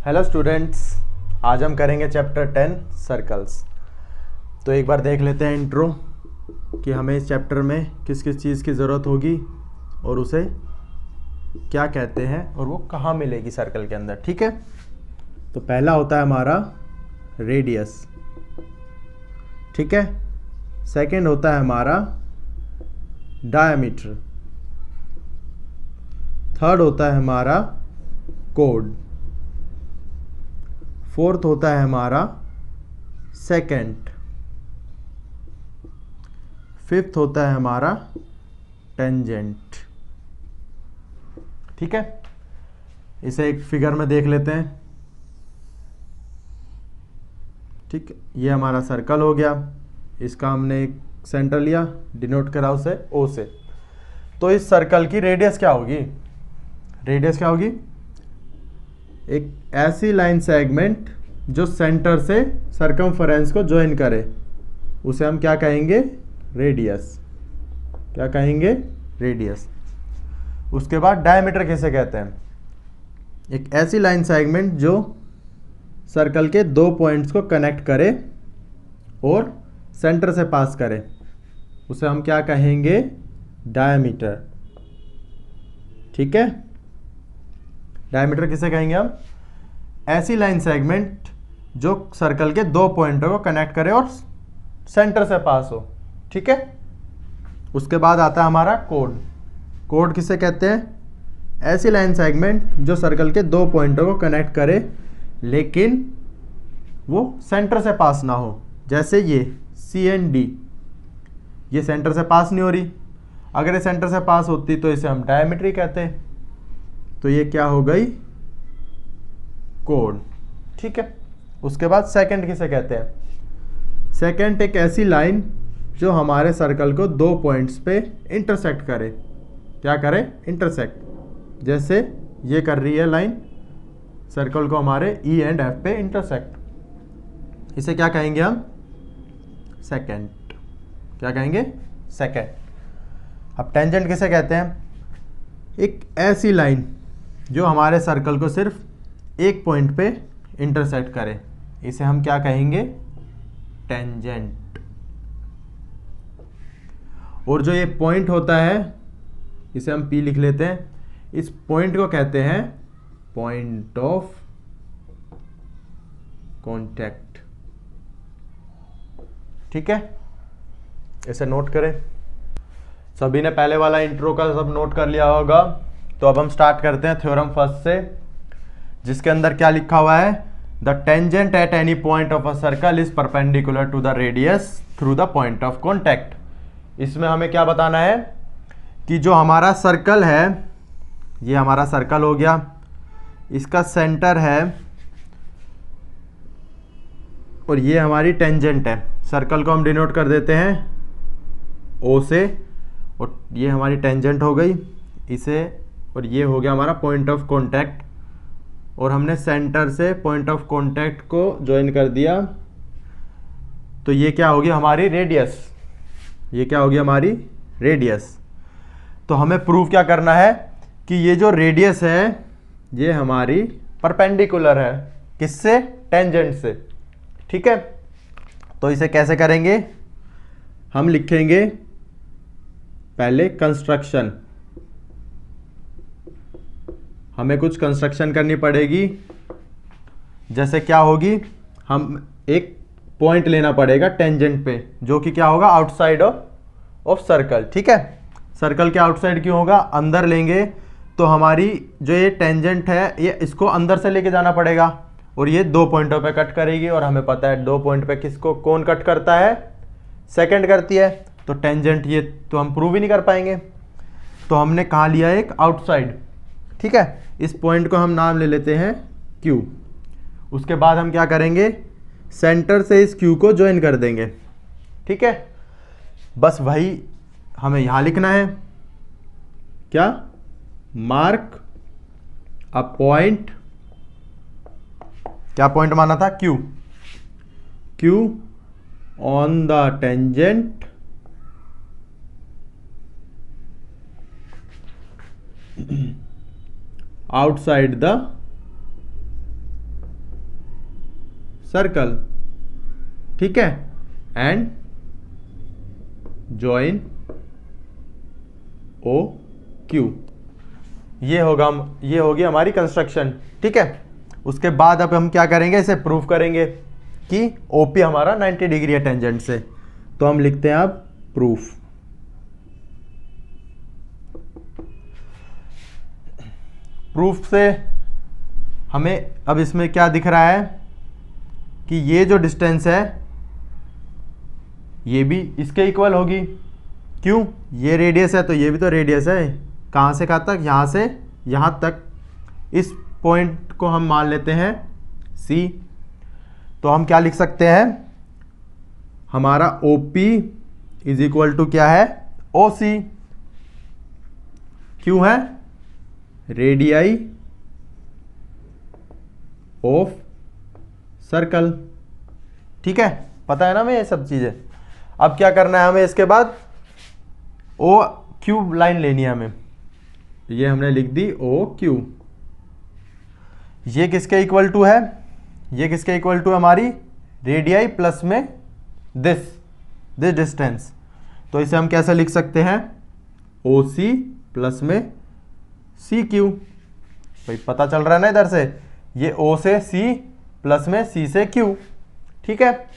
Hello students, आज हम करेंगे चैप्टर 10 सर्कल्स। तो एक बार देख लेते हैं इंट्रो कि हमें इस चैप्टर में किस किस चीज़ की ज़रूरत होगी और उसे क्या कहते हैं और वो कहाँ मिलेगी सर्कल के अंदर। ठीक है, तो पहला होता है हमारा रेडियस। ठीक है, सेकंड होता है हमारा डायमीटर, थर्ड होता है हमारा कोड, फोर्थ होता है हमारा सेकेंड, फिफ्थ होता है हमारा टेंजेंट। ठीक है, इसे एक फिगर में देख लेते हैं। ठीक, ये हमारा सर्कल हो गया, इसका हमने एक सेंटर लिया, डिनोट करा उसे ओ से। तो इस सर्कल की रेडियस क्या होगी? रेडियस क्या होगी? एक ऐसी लाइन सेगमेंट जो सेंटर से सर्कमफरेंस को ज्वाइन करे, उसे हम क्या कहेंगे? रेडियस। क्या कहेंगे? रेडियस। उसके बाद डायमीटर किसे कहते हैं? एक ऐसी लाइन सेगमेंट जो सर्कल के दो पॉइंट्स को कनेक्ट करे और सेंटर से पास करे, उसे हम क्या कहेंगे? डायमीटर। ठीक है, डायमीटर किसे कहेंगे हम? ऐसी लाइन सेगमेंट जो सर्कल के दो पॉइंटों को कनेक्ट करे और सेंटर से पास हो। ठीक है, उसके बाद आता है हमारा कोड। कोड किसे कहते हैं? ऐसी लाइन सेगमेंट जो सर्कल के दो पॉइंटों को कनेक्ट करे लेकिन वो सेंटर से पास ना हो। जैसे ये सी एंड डी, ये सेंटर से पास नहीं हो रही। अगर ये सेंटर से पास होती तो इसे हम डायमीटर कहते हैं। तो ये क्या हो गई? कोड। ठीक है, उसके बाद सेकंड किसे कहते हैं? सेकंड एक ऐसी लाइन जो हमारे सर्कल को दो पॉइंट्स पे इंटरसेक्ट करे। क्या करे? इंटरसेक्ट। जैसे ये कर रही है लाइन सर्कल को हमारे ई एंड एफ पे इंटरसेक्ट, इसे क्या कहेंगे हम? सेकंड। क्या कहेंगे? सेकंड। अब टेंजेंट किसे कहते हैं? एक ऐसी लाइन जो हमारे सर्कल को सिर्फ एक पॉइंट पे इंटरसेक्ट करे, इसे हम क्या कहेंगे? टेंजेंट। और जो ये पॉइंट होता है इसे हम P लिख लेते हैं। इस पॉइंट को कहते हैं पॉइंट ऑफ कांटेक्ट। ठीक है, इसे नोट करें। सभी ने पहले वाला इंट्रो का सब नोट कर लिया होगा। तो अब हम स्टार्ट करते हैं थ्योरम फर्स्ट से, जिसके अंदर क्या लिखा हुआ है? The tangent at any point of a circle is perpendicular to the radius through the point of contact. इसमें हमें क्या बताना है कि जो हमारा सर्कल है, ये हमारा सर्कल हो गया, इसका सेंटर है और ये हमारी टेंजेंट है। सर्कल को हम डिनोट कर देते हैं ओ से, और ये हमारी टेंजेंट हो गई इसे, और ये हो गया हमारा पॉइंट ऑफ कांटेक्ट। और हमने सेंटर से पॉइंट ऑफ कांटेक्ट को ज्वाइन कर दिया, तो ये क्या होगी? हमारी रेडियस। ये क्या होगी? हमारी रेडियस। तो हमें प्रूव क्या करना है कि ये जो रेडियस है ये हमारी परपेंडिकुलर है। किससे? टेंजेंट से। ठीक है, तो इसे कैसे करेंगे? हम लिखेंगे पहले कंस्ट्रक्शन। हमें कुछ कंस्ट्रक्शन करनी पड़ेगी। जैसे क्या होगी? हम एक पॉइंट लेना पड़ेगा टेंजेंट पे, जो कि क्या होगा? Outside of circle. ठीक है, सर्कल के आउटसाइड क्यों होगा? अंदर लेंगे तो हमारी जो ये टेंजेंट है ये इसको अंदर से लेके जाना पड़ेगा, और ये दो पॉइंटों पे कट करेगी। और हमें पता है दो पॉइंट पे किसको कौन कट करता है? सेकंड करती है। तो टेंजेंट ये तो हम प्रूव ही नहीं कर पाएंगे। तो हमने कहाँ लिया? एक आउटसाइड। ठीक है, इस पॉइंट को हम नाम ले लेते हैं Q। उसके बाद हम क्या करेंगे? सेंटर से इस Q को ज्वाइन कर देंगे। ठीक है, बस वही हमें यहां लिखना है। क्या? Mark a point. क्या पॉइंट माना था? Q on the tangent outside the circle, ठीक है, एंड ज्वाइन ओ क्यू। ये होगी हमारी कंस्ट्रक्शन, ठीक है। उसके बाद अब हम क्या करेंगे, इसे प्रूफ करेंगे कि ओपी हमारा 90 डिग्री है टेंजेंट से। तो हम लिखते हैं अब प्रूफ। प्रूफ से हमें अब इसमें क्या दिख रहा है कि ये जो डिस्टेंस है ये भी इसके इक्वल होगी। क्यों, ये रेडियस है तो ये भी तो रेडियस है। कहाँ से कहाँ तक, यहाँ से यहाँ तक। इस पॉइंट को हम मान लेते हैं C। तो हम क्या लिख सकते हैं, हमारा OP इज इक्वल टू क्या है, OC। क्यों है, रेडियाई ऑफ सर्कल, ठीक है। पता है ना हमें ये सब चीजें। अब क्या करना है हमें, इसके बाद OQ लाइन लेनी है हमें। ये हमने लिख दी OQ। ये किसके इक्वल टू है, ये किसके इक्वल टू है, हमारी रेडियाई प्लस में दिस डिस्टेंस। तो इसे हम कैसे लिख सकते हैं, OC प्लस में CQ। भाई पता चल रहा है ना इधर से, ये O से C प्लस में C से Q, ठीक है।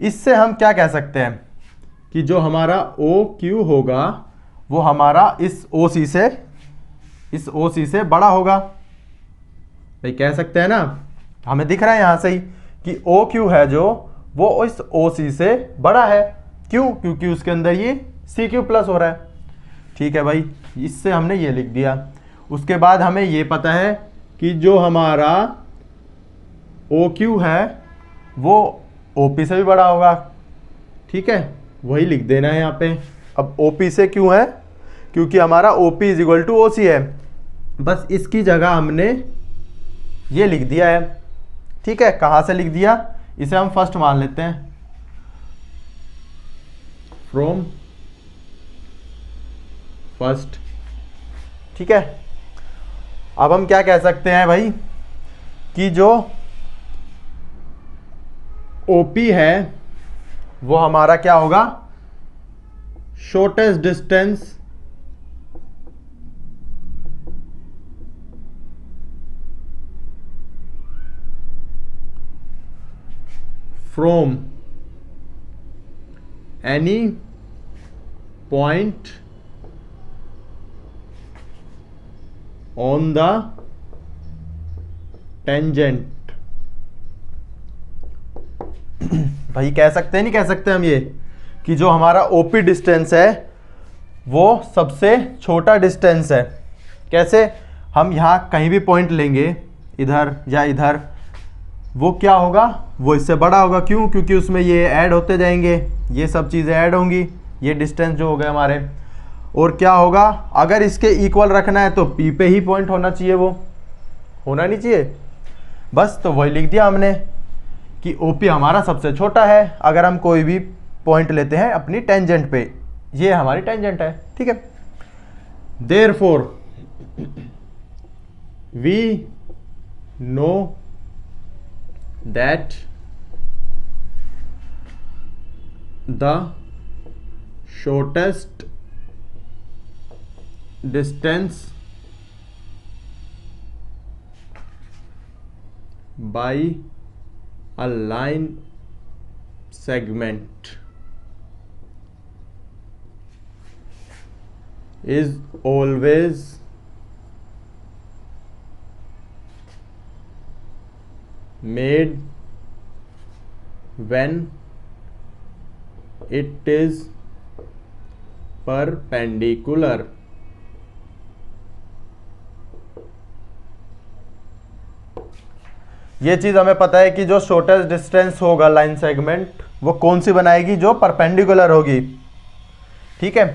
इससे हम क्या कह सकते हैं कि जो हमारा OQ होगा वो हमारा इस OC से बड़ा होगा। भाई कह सकते हैं ना, हमें दिख रहा है यहां से ही कि OQ है जो वो इस OC से बड़ा है। क्यों, क्योंकि उसके अंदर ये CQ प्लस हो रहा है, ठीक है भाई। इससे हमने ये लिख दिया। उसके बाद हमें ये पता है कि जो हमारा OQ है वो OP से भी बड़ा होगा, ठीक है। वही लिख देना है यहाँ पे। अब OP से क्यों है, क्योंकि हमारा OP is equal to OC है। बस इसकी जगह हमने ये लिख दिया है, ठीक है। कहाँ से लिख दिया, इसे हम फर्स्ट मान लेते हैं, फ्रॉम फर्स्ट, ठीक है। अब हम क्या कह सकते हैं भाई कि जो OP है वो हमारा क्या होगा, shortest distance from any point on the tangent. भाई कह सकते हैं, नहीं कह सकते हम ये कि जो हमारा OP डिस्टेंस है वो सबसे छोटा डिस्टेंस है। कैसे, हम यहाँ कहीं भी पॉइंट लेंगे, इधर या इधर, वो क्या होगा, वो इससे बड़ा होगा। क्यों, क्योंकि उसमें ये ऐड होते जाएंगे, ये सब चीज़ें ऐड होंगी, ये डिस्टेंस जो हो गए हमारे। और क्या होगा, अगर इसके इक्वल रखना है तो P पे ही पॉइंट होना चाहिए, वो होना नहीं चाहिए। बस तो वही लिख दिया हमने कि OP हमारा सबसे छोटा है अगर हम कोई भी पॉइंट लेते हैं अपनी टेंजेंट पे। ये हमारी टेंजेंट है, ठीक है। Therefore we know that the shortest distance by a line segment is always made when it is perpendicular। ये चीज हमें पता है कि जो शॉर्टेस्ट डिस्टेंस होगा लाइन सेगमेंट, वो कौन सी बनाएगी, जो परपेंडिकुलर होगी, ठीक है।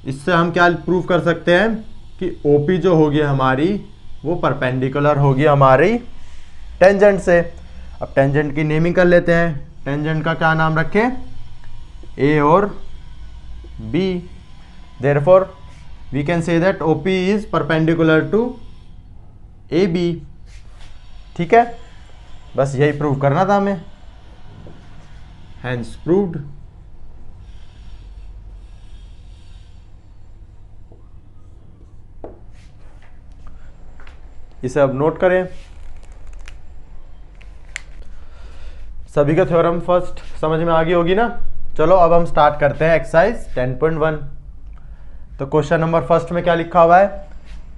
इससे हम क्या प्रूव कर सकते हैं कि OP जो होगी हमारी वो परपेंडिकुलर होगी हमारी टेंजेंट से। अब टेंजेंट की नेमिंग कर लेते हैं। टेंजेंट का क्या नाम रखें, A और B। Therefore we can say that OP is perpendicular to A B. ठीक है, बस यही प्रूव करना था हमें, हैंस प्रूव्ड। इसे अब नोट करें। सभी का थ्योरम फर्स्ट समझ में आ गई होगी ना। चलो अब हम स्टार्ट करते हैं एक्सरसाइज 10.1। तो क्वेश्चन नंबर फर्स्ट में क्या लिखा हुआ है,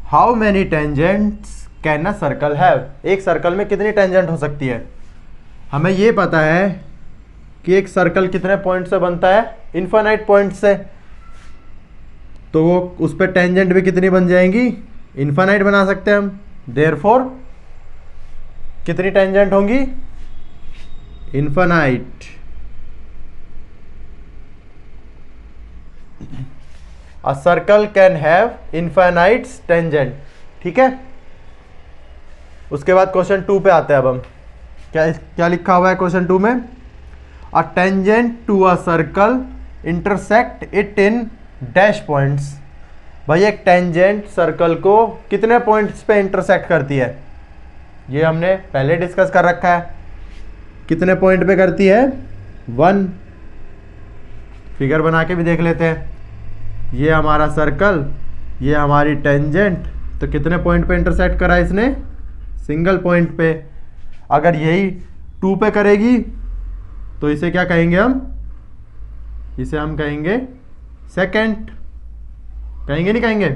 how many tangents can a circle have. एक सर्कल में कितनी टेंजेंट हो सकती है। हमें ये पता है कि एक सर्कल कितने पॉइंट से बनता है, इनफाइनाइट पॉइंट से। तो वो उस पर टेंजेंट भी कितनी बन जाएंगी, इनफाइनाइट बना सकते हैं हम। देयरफॉर कितनी टेंजेंट होंगी, infinite. A circle can have infinite tangent. ठीक है, उसके बाद क्वेश्चन 2 पे आते हैं। अब हम क्या क्या लिखा हुआ है क्वेश्चन 2 में, a tangent to a circle intersect it in dash points. भाई एक टेंजेंट सर्कल को कितने पॉइंट्स पे इंटरसेक्ट करती है, ये हमने पहले डिस्कस कर रखा है। कितने पॉइंट पे करती है, 1। फिगर बना के भी देख लेते हैं। ये हमारा सर्कल, ये हमारी टेंजेंट, तो कितने पॉइंट पे इंटरसेक्ट करा इसने, सिंगल पॉइंट पे। अगर यही 2 पे करेगी तो इसे क्या कहेंगे हम, इसे हम कहेंगे सेकंड। कहेंगे नहीं कहेंगे,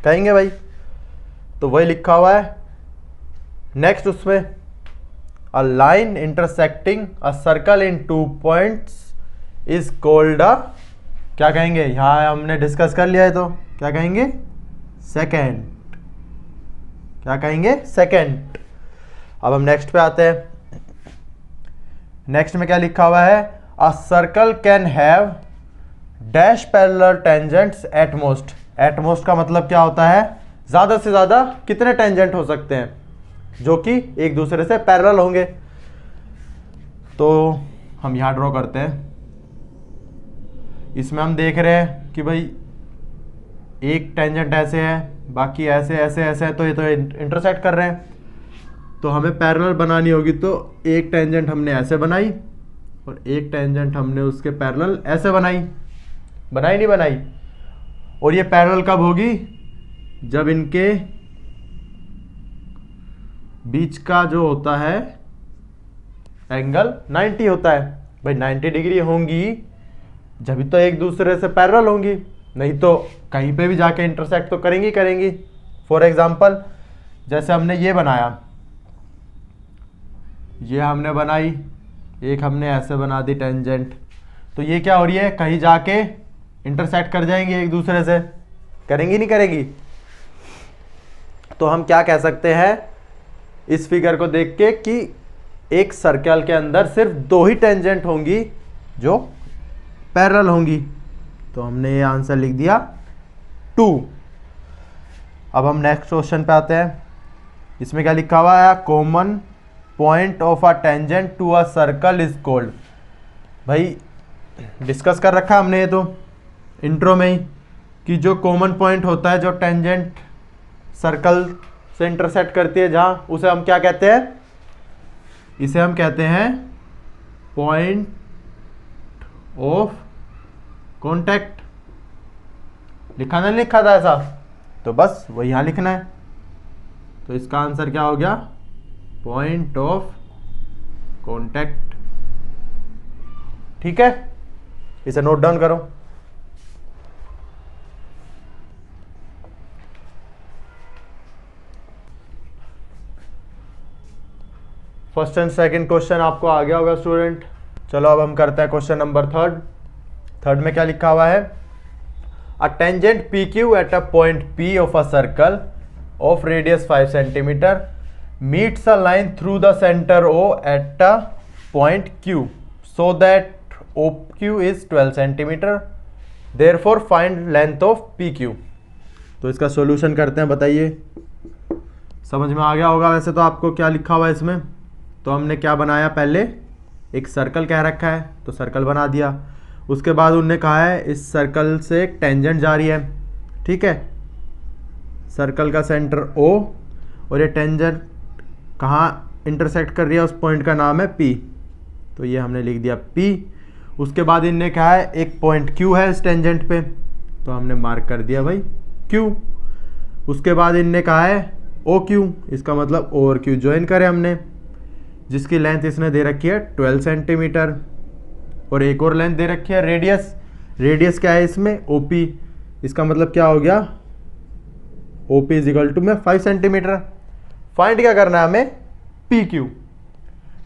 कहेंगे भाई। तो वही लिखा हुआ है नेक्स्ट उसमें, a line intersecting a circle in 2 points is called a, क्या कहेंगे, यहां हमने डिस्कस कर लिया है तो क्या कहेंगे, सेकंड। क्या कहेंगे, सेकंड। अब हम नेक्स्ट पे आते हैं। नेक्स्ट में क्या लिखा हुआ है, a circle can have dash parallel tangents at most. At most का मतलब क्या होता है, ज्यादा से ज्यादा कितने टेंजेंट हो सकते हैं जो कि एक दूसरे से पैरेलल होंगे। तो हम यहां ड्रॉ करते हैं। इसमें हम देख रहे हैं कि भाई एक टेंजेंट ऐसे है, बाकी ऐसे ऐसे ऐसे है, तो ये तो इंटरसेक्ट कर रहे हैं। तो हमें पैरेलल बनानी होगी, तो एक टेंजेंट हमने ऐसे बनाई और एक टेंजेंट हमने उसके पैरेलल ऐसे बनाई। बनाई नहीं बनाई। और ये पैरेलल कब होगी, जब इनके बीच का जो होता है एंगल 90 होता है। भाई 90 डिग्री होंगी जब तो एक दूसरे से पैरेलल होंगी, नहीं तो कहीं पे भी जाके इंटरसेक्ट तो करेंगी करेंगी। फॉर एग्जांपल जैसे हमने ये बनाया, ये हमने बनाई, एक हमने ऐसे बना दी टेंजेंट, तो ये क्या हो रही है, कहीं जाके इंटरसेक्ट कर जाएंगी एक दूसरे से, करेंगी नहीं करेंगी। तो हम क्या कह सकते हैं इस फिगर को देख के कि एक सर्कल के अंदर सिर्फ 2 ही टेंजेंट होंगी जो पैरेलल होंगी। तो हमने ये आंसर लिख दिया 2। अब हम नेक्स्ट क्वेश्चन पे आते हैं। इसमें क्या लिखा हुआ है, common point of a tangent to a circle is called. भाई डिस्कस कर रखा है हमने ये तो इंट्रो में ही, कि जो कॉमन पॉइंट होता है जो टेंजेंट सर्कल से इंटरसेक्ट करती है जहां, उसे हम क्या कहते हैं, इसे हम कहते हैं पॉइंट ऑफ कांटेक्ट। लिखा नहीं लिखा था ऐसा, तो बस वही यहां लिखना है। तो इसका आंसर क्या हो गया, पॉइंट ऑफ कांटेक्ट। ठीक है, इसे नोट डाउन करो। फर्स्ट एंड सेकंड क्वेश्चन आपको आ गया होगा स्टूडेंट। चलो अब हम करते हैं क्वेश्चन नंबर थर्ड में क्या लिखा हुआ है, a tangent P Q at a point P of a circle of radius 5 centimetre meets a line through the centre O at a point Q so that O Q is 12 centimetre, therefore find length of P Q. तो इसका solution करते हैं, बताइए। समझ में आ गया होगा वैसे तो आपको क्या लिखा हुआ है इसमें। तो हमने क्या बनाया, पहले एक सर्कल कह रखा है तो सर्कल बना दिया। उसके बाद उन्होंने कहा है इस सर्कल से एक टेंजेंट जा रही है, ठीक है। सर्कल का सेंटर O और ये टेंजेंट कहाँ इंटरसेक्ट कर रही है, उस पॉइंट का नाम है P। तो ये हमने लिख दिया P। उसके बाद इनने कहा है एक पॉइंट Q है इस टेंजेंट पे, तो हमने मार्क कर दिया भाई Q। उसके बाद इनने कहा है OQ, इसका मतलब O और Q ज्वाइन करें हमने, जिसकी लेंथ इसने दे रखी है 12 सेंटीमीटर। और एक और लेंथ दे रखी है रेडियस। रेडियस क्या है इसमें OP, इसका मतलब क्या हो गया OP इज इक्वल टू में 5 सेंटीमीटर। फाइंड क्या करना है हमें, PQ।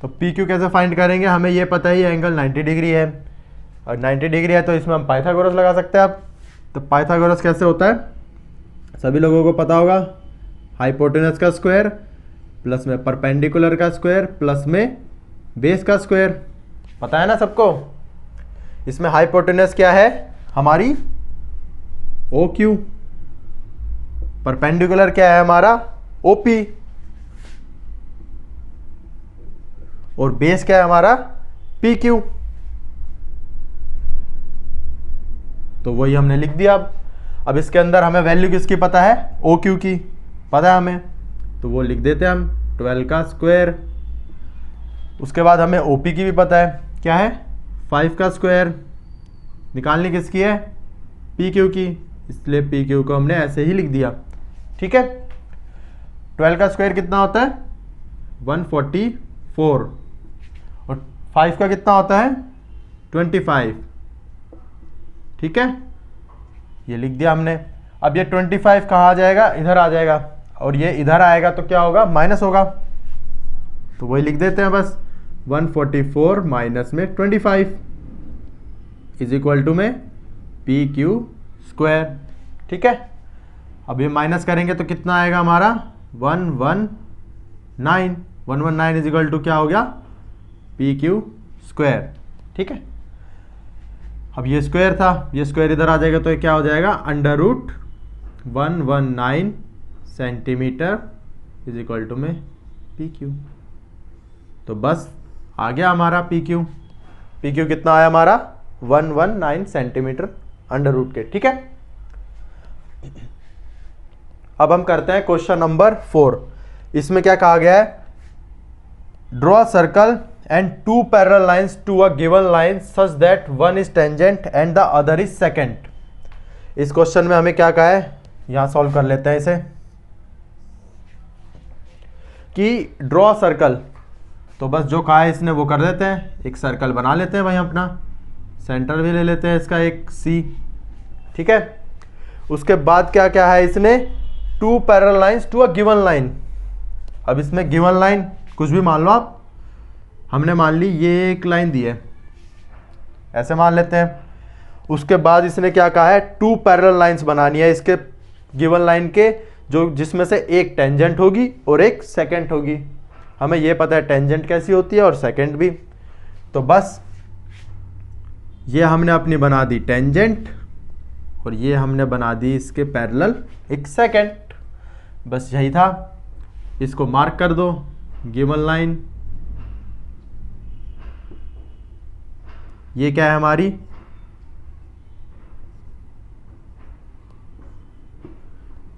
तो PQ कैसे फाइंड करेंगे, हमें ये पता ही एंगल 90 डिग्री है, और 90 डिग्री है तो इसमें हम पाइथागोरस लगा सकते हैं आप। तो पाइथागोरस कैसे होता है, सभी लोगों को पता होगा, हाइपोटेनस का स्क्वायर प्लस में परपेंडिकुलर का स्क्वायर प्लस में बेस का स्क्वायर, पता है ना सबको। इसमें हाइपोटेनस क्या है हमारी OQ, परपेंडिकुलर क्या है हमारा OP, और बेस क्या है हमारा PQ। तो वही हमने लिख दिया। अब इसके अंदर हमें वैल्यू किसकी पता है, OQ की पता है हमें, तो वो लिख देते हैं हम 12 का स्क्वायर। उसके बाद हमें OP की भी पता है, क्या है 5 का स्क्वायर। निकालनी किसकी है, PQ की, इसलिए PQ को हमने ऐसे ही लिख दिया। ठीक है, 12 का स्क्वायर कितना होता है 144, और 5 का कितना होता है 25। ठीक है, ये लिख दिया हमने। अब ये 25 कहाँ आ जाएगा, इधर आ जाएगा, और ये इधर आएगा तो क्या होगा, माइनस होगा। तो वही लिख देते हैं बस, 144 माइनस में 25 इज इक्वल टू में PQ स्क्वायर। ठीक है, अब ये माइनस करेंगे तो कितना आएगा हमारा 119। 119 इज इक्वल टू क्या हो गया PQ स्क्वायर। ठीक है, अब ये स्क्वायर था, ये स्क्वायर इधर आ जाएगा तो ये क्या हो जाएगा under root 119 centimetre is equal to में PQ। तो बस आ गया हमारा PQ। PQ कितना आया हमारा 119 सेंटीमीटर अंडर रूट के। ठीक है, अब हम करते हैं क्वेश्चन नंबर 4। इसमें क्या कहा गया है, draw circle and two parallel lines to a given line such that one is tangent and the other is secant। इस क्वेश्चन में हमें क्या कहा है, यहां सॉल्व कर लेते हैं इसे, कि ड्रॉ सर्कल, तो बस जो कहा है इसने वो कर देते हैं, एक सर्कल बना लेते हैं भाई, अपना सेंटर भी ले लेते हैं इसका एक C। ठीक है, उसके बाद क्या क्या है इसने, two parallel lines to a given line. अब इसमें गिवन लाइन कुछ भी मान लो आप, हमने मान ली ये एक लाइन दी है, ऐसे मान लेते हैं। उसके बाद इसने क्या कहा है, टू पैरेलल लाइंस बनानी है इसके गिवन लाइन के, जो जिसमें से एक टेंजेंट होगी और एक सेकेंट होगी। हमें ये पता है टेंजेंट कैसी होती है और सेकेंट भी। तो बस ये हमने अपनी बना दी टेंजेंट, और ये हमने बना दी इसके पैरेलल एक सेकेंट। बस यही था, इसको मार्क कर दो गिवन लाइन। ये क्या है हमारी,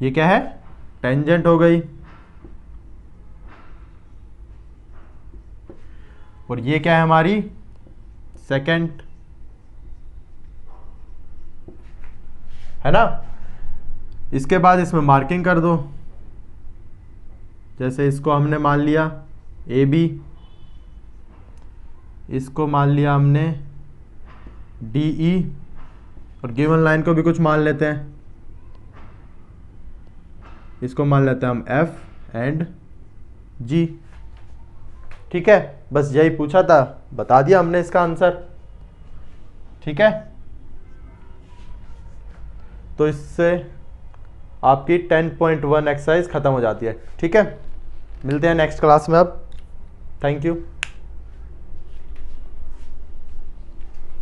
ये क्या है टेंजेंट हो गई, और ये क्या है हमारी सेकेंट, है ना। इसके बाद इसमें मार्किंग कर दो, जैसे इसको हमने मान लिया AB, इसको मान लिया हमने DE, और गिवन लाइन को भी कुछ मान लेते हैं, इसको मान लेते हैं हम F एंड G। ठीक है, बस यही पूछा था, बता दिया हमने इसका आंसर। ठीक है, तो इससे आपकी 10.1 एक्सरसाइज खत्म हो जाती है। ठीक है, मिलते हैं नेक्स्ट क्लास में अब। Thank you.